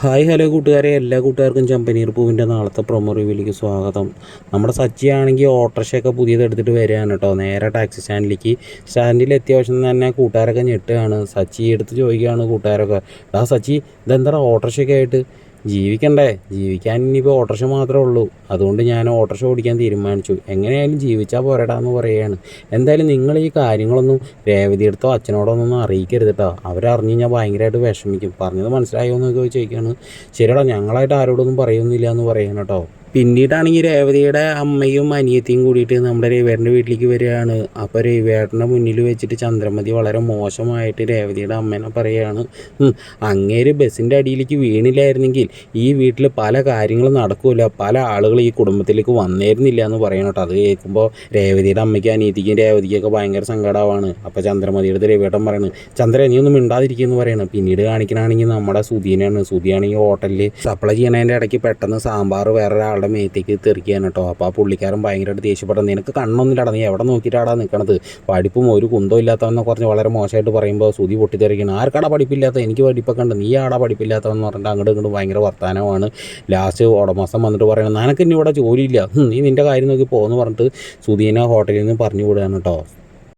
Hi hello കൂട്ടുകാരെ, എല്ലാ കൂട്ടുകാർക്കും ചെമ്പനീർ പൂവിൻ്റെ നാളത്തെ പ്രൊമോ റിവ്യൂവിലേക്ക് സ്വാഗതം. നമ്മുടെ സച്ചിയാണെങ്കിൽ ഓട്ടോറിക്ഷയൊക്കെ പുതിയത് എടുത്തിട്ട് വരികയാണ് കേട്ടോ. നേരെ ടാക്സി സ്റ്റാൻഡിൽ എത്തിയ വശം തന്നെ കൂട്ടുകാരൊക്കെ ഞെട്ടുകയാണ്. സച്ചി എടുത്ത് ചോദിക്കുകയാണ് കൂട്ടുകാരൊക്കെ, സച്ചി ഇതെന്താ ഓട്ടോറിക്ഷയൊക്കെ ആയിട്ട്? ജീവിക്കണ്ടേ? ജീവിക്കാൻ ഇനിയിപ്പോൾ ഓട്ടോറിക്ഷ മാത്രമേ ഉള്ളൂ. അതുകൊണ്ട് ഞാൻ ഓട്ടോറിക്ഷ ഓടിക്കാൻ തീരുമാനിച്ചു. എങ്ങനെയായാലും ജീവിച്ചാൽ പോരടാന്ന് പറയുകയാണ്. എന്തായാലും നിങ്ങൾ ഈ കാര്യങ്ങളൊന്നും രേവതിയെടുത്തോ അച്ഛനോടോ ഒന്നും അറിയിക്കരുത് കേട്ടോ. അവരറിഞ്ഞ് കഴിഞ്ഞാൽ ഭയങ്കരമായിട്ട് വിഷമിക്കും. പറഞ്ഞത് മനസ്സിലായോ എന്നൊക്കെ ചോദിക്കുകയാണ്. ശരിയടാ, ഞങ്ങളായിട്ട് ആരോടൊന്നും പറയുന്നില്ല എന്ന് പറയണം കേട്ടോ. പിന്നീടാണെങ്കിൽ രേവതിയുടെ അമ്മയും അനിയത്തിയും കൂടിയിട്ട് നമ്മുടെ രവിവേട്ടൻ്റെ വീട്ടിലേക്ക് വരികയാണ്. അപ്പോൾ രവിവേട്ടൻ്റെ മുന്നിൽ വെച്ചിട്ട് ചന്ദ്രമതി വളരെ മോശമായിട്ട് രേവതിയുടെ അമ്മേനെ പറയുകയാണ്, അങ്ങേര് ബസ്സിൻ്റെ അടിയിലേക്ക് വീണില്ലായിരുന്നെങ്കിൽ ഈ വീട്ടിൽ പല കാര്യങ്ങളും നടക്കില്ല, പല ആളുകൾ ഈ കുടുംബത്തിലേക്ക് വന്നേരുന്നില്ല എന്ന് പറയണം കേട്ടോ. അത് കേൾക്കുമ്പോൾ രേവതിയുടെ അമ്മയ്ക്കും അനിയത്തിക്കും രേവതിക്കൊക്കെ ഭയങ്കര സങ്കടമാണ്. അപ്പോൾ ചന്ദ്രമതിയുടെ രവിവേട്ടൻ പറയുന്നത്, ചന്ദ്ര നീ ഒന്നും മിണ്ടാതിരിക്കുമെന്ന് പറയണം. പിന്നീട് കാണിക്കണമെങ്കിൽ നമ്മുടെ സുധീനാണെങ്കിൽ ഹോട്ടലിൽ സപ്ലൈ ചെയ്യണതിൻ്റെ ഇടയ്ക്ക് പെട്ടെന്ന് സാമ്പാർ വേറൊരാളുടെ മേത്തേക്ക് തെറിക്കുകയാണ് കേട്ടോ. അപ്പോൾ ആ പുള്ളിക്കാരൻ ഭയങ്കരമായിട്ട് ദേഷ്യപ്പെട്ടു, നിനക്ക് കണ്ണൊന്നുമില്ലടാ, നീ എവിടെ നോക്കിയിട്ടാടാ നിൽക്കണത്, പഠിപ്പും ഒരു കുന്തം ഇല്ലാത്തവെന്ന് പറഞ്ഞ് വളരെ മോശമായിട്ട് പറയുമ്പോൾ സുധി പൊട്ടിത്തെറിക്കണം. ആർക്കാടാ പഠിപ്പില്ലാത്ത, എനിക്ക് പഠിപ്പൊക്കെ ഉണ്ട്, നീ ആടാ പഠിപ്പില്ലാത്തവെന്ന് പറഞ്ഞിട്ട് അങ്ങോട്ട് ഇങ്ങോട്ട് ഭയങ്കര വർത്തമാനമാണ്. ലാസ്റ്റ് ഉടമസ്ഥൻ വന്നിട്ട് പറയണം, നിനക്ക് ഇനി ഇവിടെ ജോലിയില്ല, നീ നിൻ്റെ കാര്യം നോക്കി പോകുമെന്ന് പറഞ്ഞിട്ട് സുധീനെ ഹോട്ടലിൽ നിന്ന് പറഞ്ഞു വിടുകയാണ് കേട്ടോ.